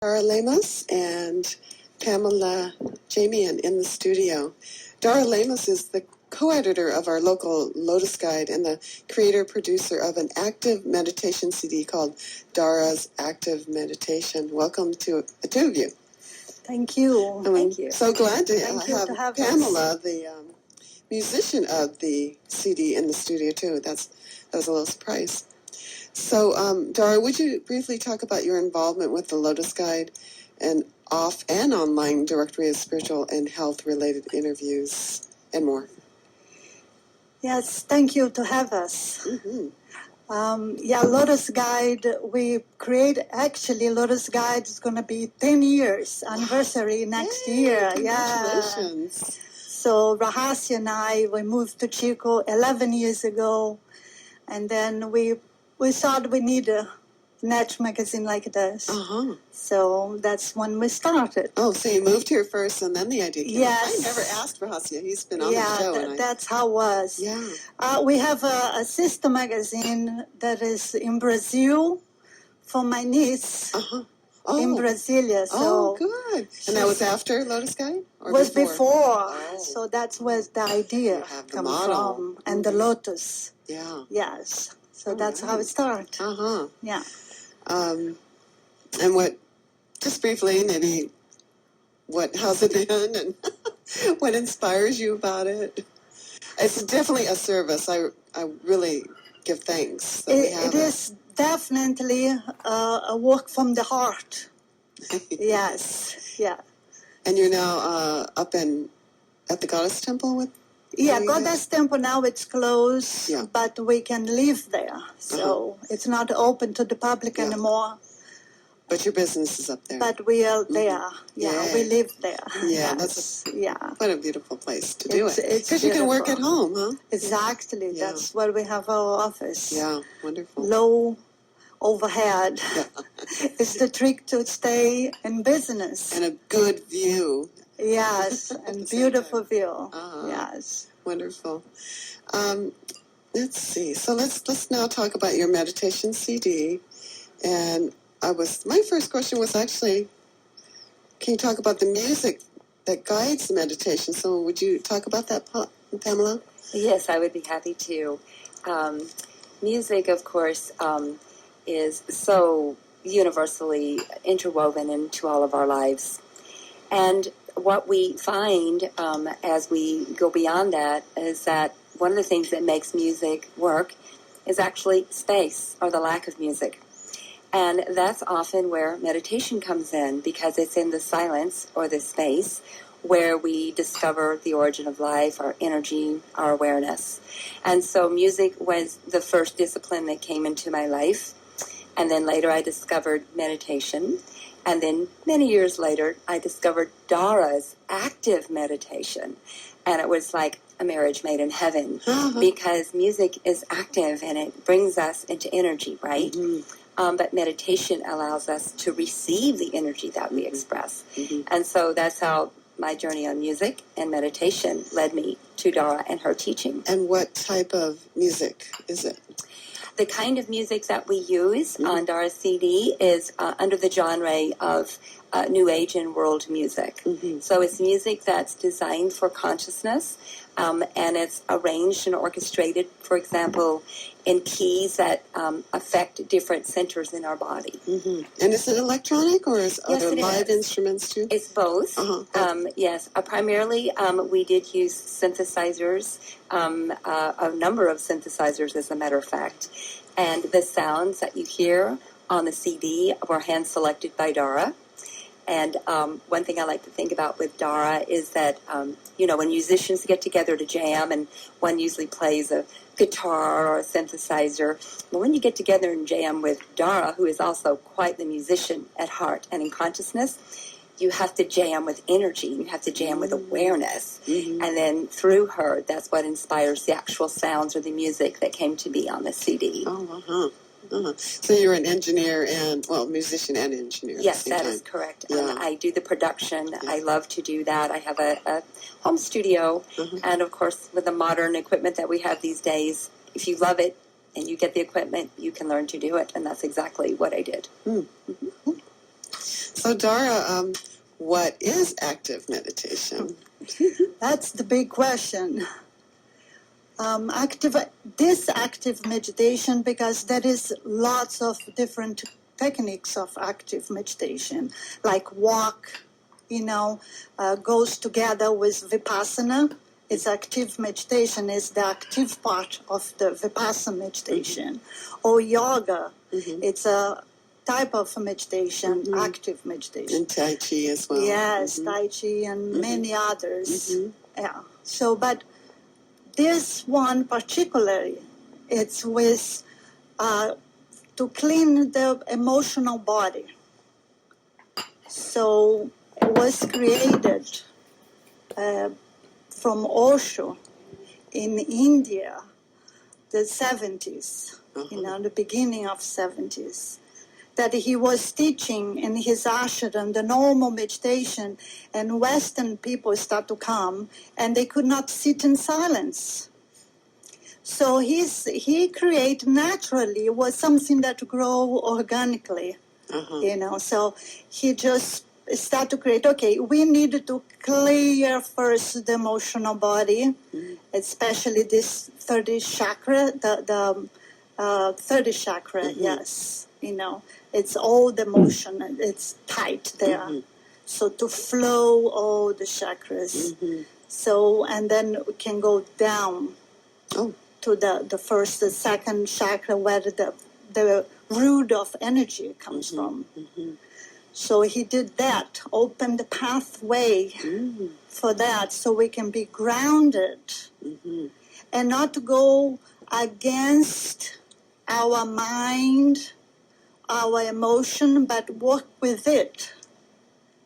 Dhara Lemos and Pamela Jamian in the studio. Dhara Lemos is the co-editor of our local Lotus Guide and the creator-producer of an active meditation CD called Dhara's Active Meditation. Welcome to the two of you. Thank you. Thank you. So glad to have Pamela, us. the musician of the CD, in the studio too. That was a little surprise. So, Dhara, would you briefly talk about your involvement with the Lotus Guide and off and online directory of spiritual and health-related interviews and more? Yes, thank you to have us. Mm-hmm. Lotus Guide, Lotus Guide is going to be 10 years anniversary next year. Congratulations. Yeah. So Rahasya and we moved to Chico 11 years ago, and then we thought we need a niche magazine like this. Uh-huh. So that's when we started. Oh, so you moved here first and then the idea came. Yes. I never asked Rahasya. He's been on the show. That's how it was. Yeah. We have a sister magazine that is in Brazil for my niece. Uh-huh. In Brasilia. So good. And that was after Lotus Guide? Or was before. Oh. So that's where the idea came from. And the Lotus. Yeah. Yes. So that's how it started. Uh-huh. Yeah. And just briefly, how's it been and what inspires you about it? It's definitely a service. I really give thanks that we have it. It is definitely a work from the heart. Yes, yeah. And you're now up at the Goddess Temple with? Yeah, Goddess Temple now it's closed, yeah. But we can live there. So It's not open to the public anymore. But your business is up there. But we are there. Yeah, we live there. Yeah, that's what a beautiful place to do it. Because you can work at home, huh? Exactly. Yeah. That's where we have our office. Yeah, wonderful. Low overhead. Yeah. It's the trick to stay in business. And a good view. Yes, and beautiful view. Uh-huh. Yes. Wonderful. Let's see. So let's now talk about your meditation CD. And my first question was actually, can you talk about the music that guides the meditation? So would you talk about that, Pamela? Yes, I would be happy to. Music, of course, is so universally interwoven into all of our lives. And what we find as we go beyond that is that one of the things that makes music work is actually space or the lack of music. And that's often where meditation comes in, because it's in the silence or the space where we discover the origin of life, our energy, our awareness. And so music was the first discipline that came into my life. And then later I discovered meditation. And then many years later, I discovered Dhara's active meditation. And it was like a marriage made in heaven, because music is active and it brings us into energy, right? Mm-hmm. But meditation allows us to receive the energy that we express. Mm-hmm. And so that's how my journey on music and meditation led me to Dhara and her teaching. And what type of music is it? The kind of music that we use on Dhara's CD is under the genre of New Age and world music. Mm-hmm. So it's music that's designed for consciousness, and it's arranged and orchestrated, for example, in keys that affect different centers in our body. Mm-hmm. And is it electronic, or are there live instruments too? It's both. Yes, primarily we did use synthesizers, a number of synthesizers, as a matter of fact. And the sounds that you hear on the CD were hand-selected by Dhara. And one thing I like to think about with Dhara is that, when musicians get together to jam, and one usually plays a guitar or a synthesizer, but when you get together and jam with Dhara, who is also quite the musician at heart and in consciousness, you have to jam with energy, you have to jam with awareness. Mm-hmm. And then through her, that's what inspires the actual sounds or the music that came to be on the CD. Oh, uh-huh. Uh-huh. So you're an engineer musician and engineer. Yes, that is correct. Yeah. I do the production. Yeah. I love to do that. I have a home studio. Mm-hmm. And, of course, with the modern equipment that we have these days, if you love it and you get the equipment, you can learn to do it. And that's exactly what I did. Mm-hmm. So Dhara, what is active meditation? That's the big question. Active meditation, because there is lots of different techniques of active meditation, like walk, goes together with vipassana. It's active meditation is the active part of the vipassana meditation, or yoga. It's a type of meditation, active meditation. And Tai Chi as well. Yes, Tai Chi and many others. Yeah. So, but this one particularly, it's with to clean the emotional body. So it was created from Osho in India, the 70s, the beginning of 70s, that he was teaching in his ashram the normal meditation, and Western people start to come, and they could not sit in silence. So he created naturally, was something that grow organically, So he just started to create, okay, we need to clear first the emotional body, especially this third chakra, the third chakra, yes, it's all the motion, it's tight there. So to flow all the chakras. So, and then we can go down to the first, the second chakra, where the root of energy comes from. So he did that, opened the pathway for that, so we can be grounded and not go against our mind, our emotion, but work with it.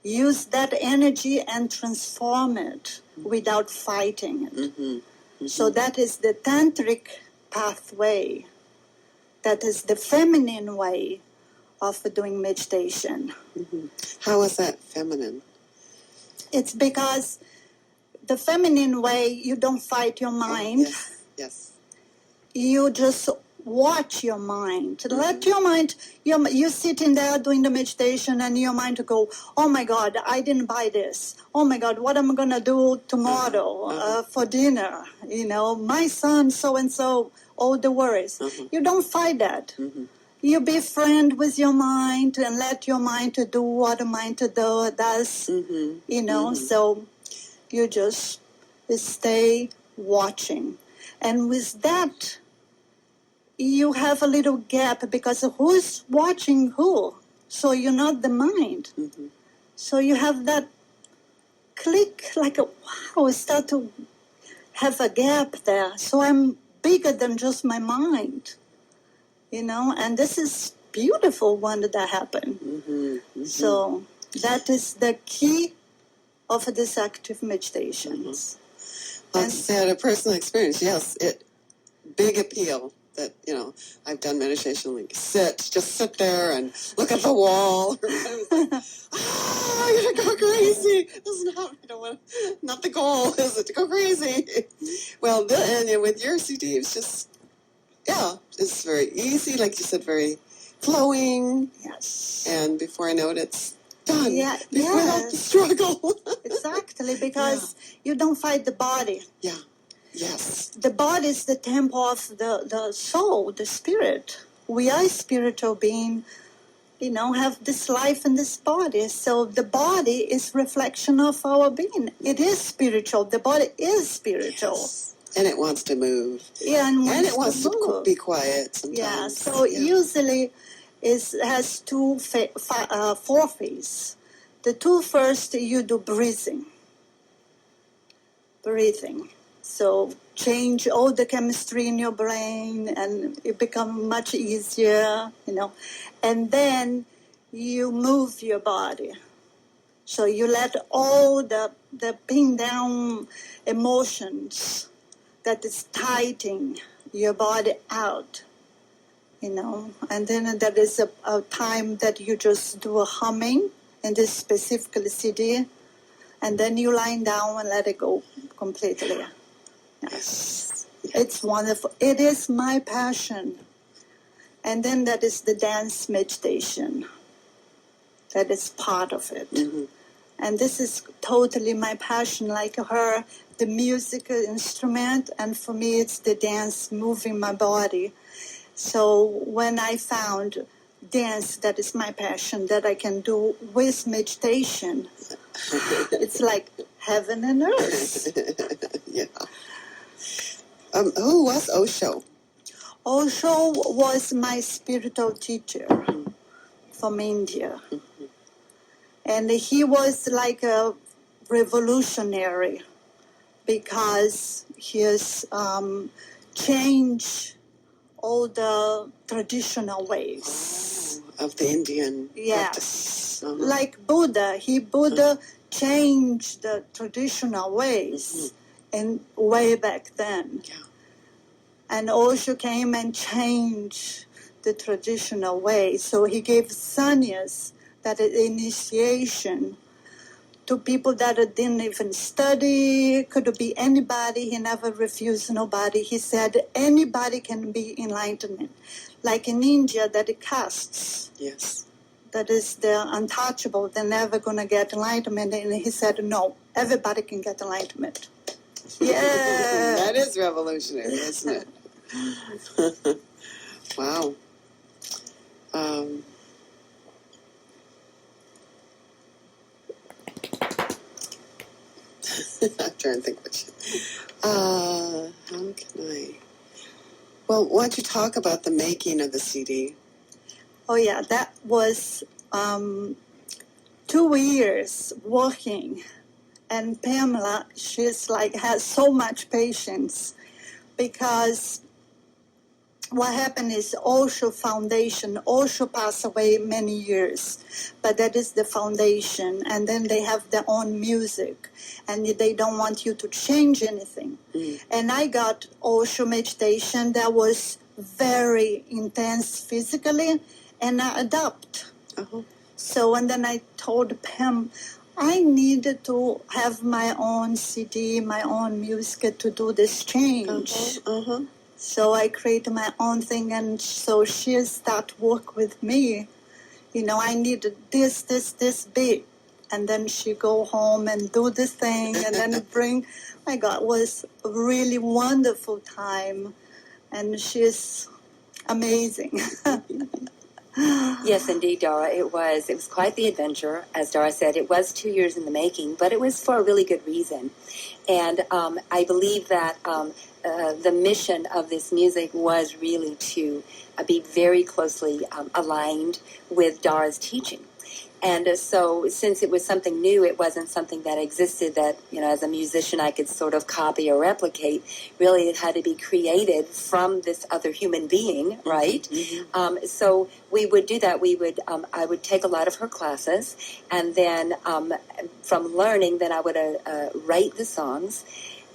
Use that energy and transform it without fighting it. So that is the tantric pathway. That is the feminine way of doing meditation. How is that feminine? It's because the feminine way, you don't fight your mind. Yes. You just watch your mind. Let your mind, you sitting there doing the meditation, and your mind to go, oh my God, I didn't buy this. Oh my God, what am I going to do tomorrow for dinner? My son, so-and-so, all the worries. You don't fight that. You be friend with your mind and let your mind to do what the mind does, so you just stay watching. And with that, you have a little gap, because who's watching who? So you're not the mind. So you have that click, like, wow, start to have a gap there. So I'm bigger than just my mind, and this is beautiful when that happened. So that is the key of this active meditations. Like I said, a personal experience, yes, big appeal. That, I've done meditation, like just sit there and look at the wall. I was like, I'm going to go crazy. This is not the goal, is it, to go crazy? Well, and with your CD, it's just, it's very easy, like you said, very flowing. Yes. And before I know it, it's done. Without the struggle. Exactly, because you don't fight the body. Yeah. Yes. The body is the temple of the soul, the spirit. We are spiritual being, have this life in this body. So the body is reflection of our being. It is spiritual. The body is spiritual. Yes. And it wants to move. Yeah, and it wants to be quiet sometimes. Yeah, so usually it has four phases. The two first, you do breathing. So change all the chemistry in your brain, and it becomes much easier, And then you move your body. So you let all the pin down emotions that is tightening your body out, And then there is a time that you just do a humming in this specific CD, and then you lie down and let it go completely. Yes. It's wonderful. It is my passion. And then that is the dance meditation. that is part of it. Mm-hmm. And this is totally my passion, like her, the musical instrument, and for me it's the dance, moving my body. So when I found dance, that is my passion, that I can do with meditation, it's like heaven and earth. Yeah. Who was Osho? Osho was my spiritual teacher from India. Mm-hmm. And he was like a revolutionary because he has changed all the traditional ways. Oh, of the Indian Yes. practice. Uh-huh. Like Buddha. Buddha changed the traditional ways and way back then. Yeah. And Osho came and changed the traditional way. So he gave sannyas, that is initiation, to people that didn't even study, could be anybody. He never refused nobody. He said anybody can be enlightenment. Like in India, that it castes. Yes. That is the untouchable. They're never going to get enlightenment. And he said, no, everybody can get enlightenment. Yeah. That is revolutionary, isn't it? Wow. I'm trying to think what how can I? Well, why don't you talk about the making of the CD? Oh, yeah, that was 2 years working. And Pamela, she's like, has so much patience because what happened is Osho Foundation, Osho passed away many years, but that is the foundation. And then they have their own music and they don't want you to change anything. And I got Osho meditation that was very intense physically and I adapt. Uh-huh. So, and then I told Pam, I needed to have my own CD, my own music to do this change. So I created my own thing, and so she started work with me. You know, I needed this big. And then she go home and do this thing, and then bring, my God, it was a really wonderful time. And she's amazing. Yes, indeed, Dhara. It was quite the adventure. As Dhara said, it was 2 years in the making, but it was for a really good reason. And I believe that the mission of this music was really to be very closely aligned with Dhara's teaching. And so since it was something new, it wasn't something that existed that, you know, as a musician I could sort of copy or replicate. Really, it had to be created from this other human being, right? Mm-hmm. So we would do that. I would take a lot of her classes, and then from learning, then I would write the songs,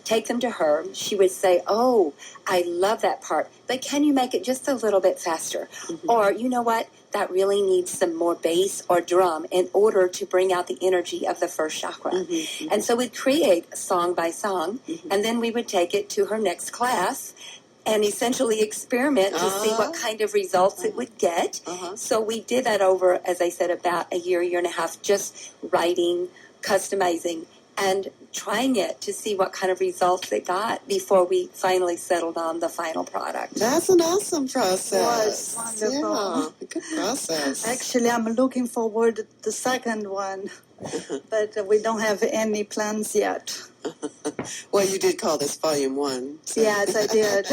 take them to her. She would say, oh, I love that part, but can you make it just a little bit faster? Mm-hmm. Or, you know what? That really needs some more bass or drum in order to bring out the energy of the first chakra. Mm-hmm. And so we'd create song by song, and then we would take it to her next class and essentially experiment to see what kind of results it would get. So we did that over, as I said, about a year and a half, just writing, customizing, and trying it to see what kind of results it got before we finally settled on the final product. That's an awesome process. It was wonderful. Yeah, good process. Actually, I'm looking forward to the second one, but we don't have any plans yet. Well, you did call this Volume 1. So. Yes, I did.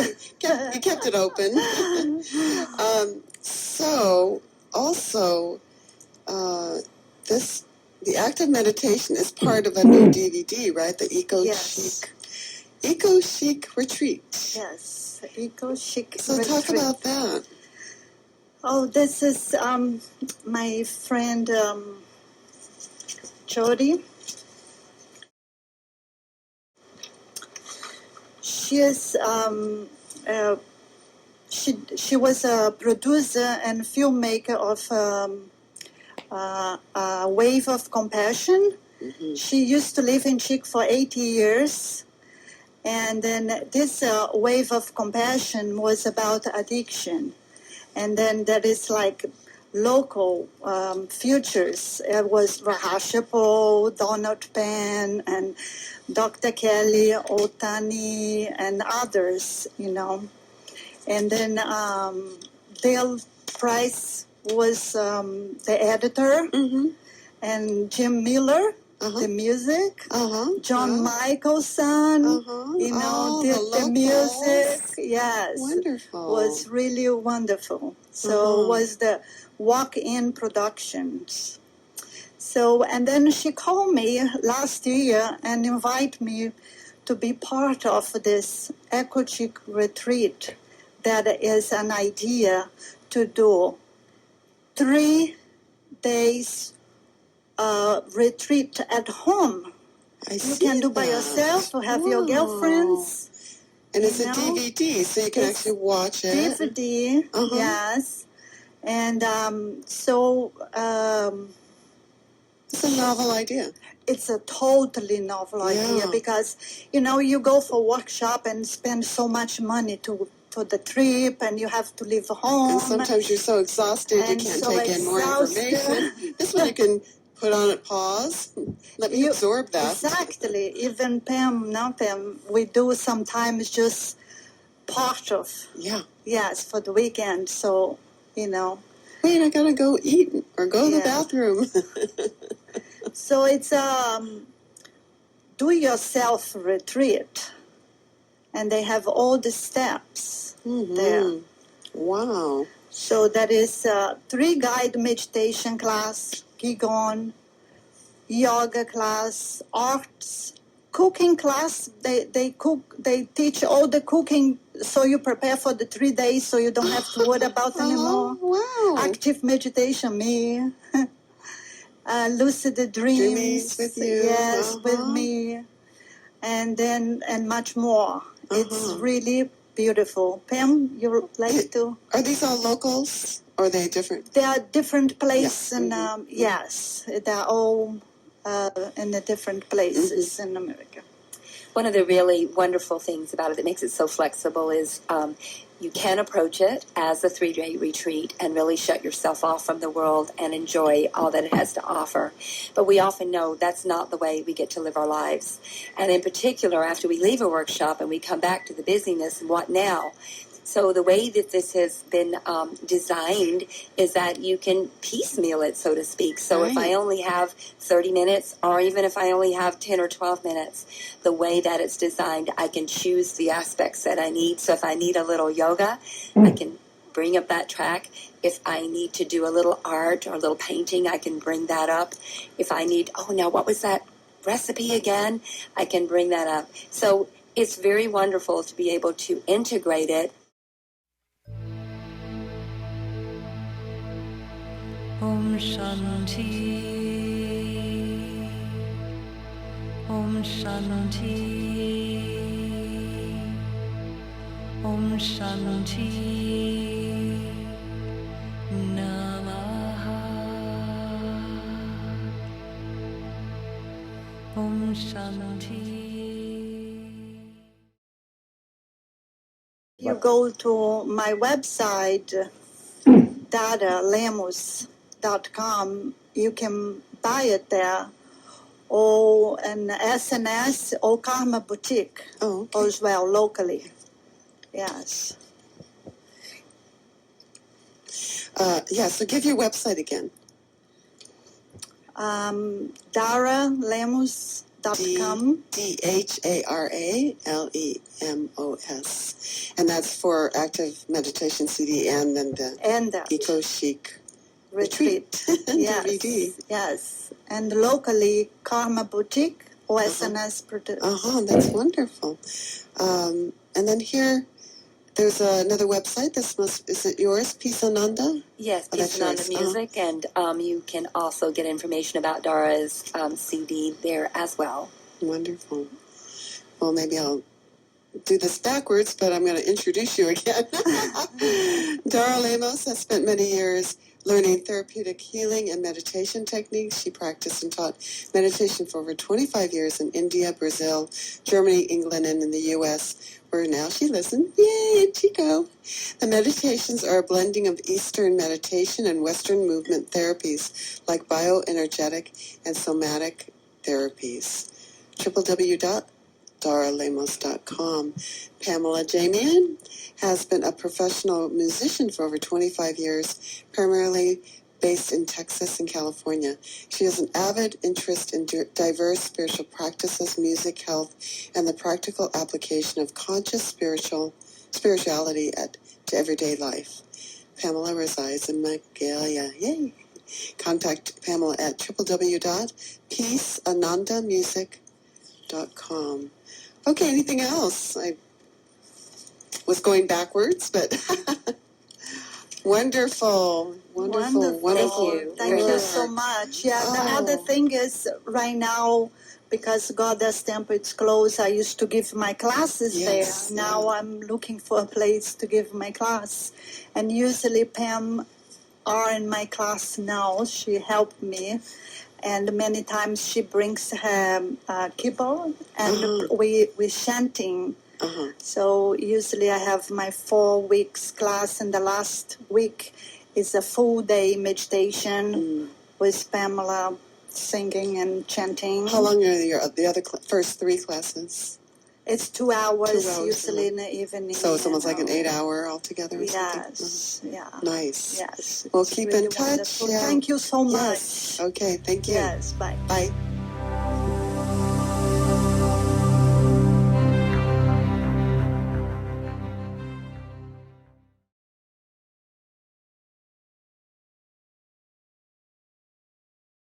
You kept it open. So, also, the active meditation is part of a new DVD, right? The Eco-chic. Yes. Eco-chic retreat. Yes, Eco-chic So retreat. talk about that. Oh, this is my friend Jody. She is she was a producer and filmmaker of Wave of Compassion. Mm-hmm. She used to live in Chic for 80 years. And then this Wave of Compassion was about addiction. And then there is like local futures. It was Rahashipo, Donald Penn, and Dr. Kelly, Otani, and others, And then Dale Price was the editor, and Jim Miller, the music. John Michelson, did the music. Yes. Wonderful. Was really wonderful. So was the walk-in productions. So, and then she called me last year and invited me to be part of this Eco-chic retreat. That is an idea to do 3 days retreat at home. You can do by yourself or have your girlfriends. And it's a DVD, so you can actually watch it. DVD, yes. And it's a novel idea. It's a totally novel idea because, you go for workshop and spend so much money for the trip, and you have to leave home. And sometimes you're so exhausted you can't take in more information. This one you can put on at pause. Let me absorb that. Exactly. Even Pam, we do sometimes just part of. Yeah. Yes, for the weekend. So, Wait, I gotta go eat or go to the bathroom. So it's do-yourself retreat. And they have all the steps there. Wow. So that is 3 guide meditation class, Qigong, yoga class, arts, cooking class. They teach all the cooking so you prepare for the 3 days so you don't have to worry about anymore. Wow. Active meditation, me. Lucid dreams. With you. Yes, with me. And much more. It's really beautiful. Pam, you would like to? Are these all locals, or are they different? They are different places, Yeah. and yes, they're all in the different places in America. One of the really wonderful things about it that makes it so flexible is you can approach it as a 3-day retreat and really shut yourself off from the world and enjoy all that it has to offer. But we often know that's not the way we get to live our lives. And in particular, after we leave a workshop and we come back to the busyness, and what now? So the way that this has been designed is that you can piecemeal it, so to speak. So if I only have 30 minutes, or even if I only have 10 or 12 minutes, the way that it's designed, I can choose the aspects that I need. So if I need a little yoga, I can bring up that track. If I need to do a little art or a little painting, I can bring that up. If I need, now what was that recipe again? I can bring that up. So it's very wonderful to be able to integrate it. Om Shanti, Om Shanti, Om Shanti, Namaha, Om Shanti. You go to my website, DharaLemus.com. You can buy it there, or an SNS or Karma Boutique as well locally. Yes. So give your website again. DharaLemus.com. DharaLemus. And that's for active meditation CD and then the Eco-chic retreat. Yes. DVD. Yes. And locally, Karma Boutique or SNS produce. That's wonderful. And then here, there's another website. Is it yours, Peace Ananda? Yes, Peace Ananda Music, and you can also get information about Dhara's CD there as well. Wonderful. Well, maybe I'll do this backwards, but I'm going to introduce you again. Dhara Lemos has spent many years learning therapeutic healing and meditation techniques. She practiced and taught meditation for over 25 years in India, Brazil, Germany, England, and in the U.S., where now she lives in, yay, in Chico. The meditations are a blending of Eastern meditation and Western movement therapies like bioenergetic and somatic therapies. www.dharalemos.com. Pamela Jamian has been a professional musician for over 25 years, primarily based in Texas and California. She has an avid interest in diverse spiritual practices, music, health, and the practical application of conscious spirituality to everyday life. Pamela resides in Magalia. Yay! Contact Pamela at www.peaceanandamusic.com. Okay, anything else? I was going backwards, but wonderful. Thank you. Thank you so much. Yeah, the other thing is right now, because Goddess Temple is closed, I used to give my classes there. Now I'm looking for a place to give my class. And usually Pam are in my class now. She helped me. And many times she brings her keyboard and we chanting. So usually I have my 4 weeks class, and the last week is a full day meditation with Pamela singing and chanting. How long are the first 3 classes? It's 2 hours, usually in the evening. So it's almost like an 8-hour altogether or something? Yeah. Nice. Yes. Well, keep really in touch. Yeah. Thank you so much. Yes. Okay, thank you. Yes, bye. Bye.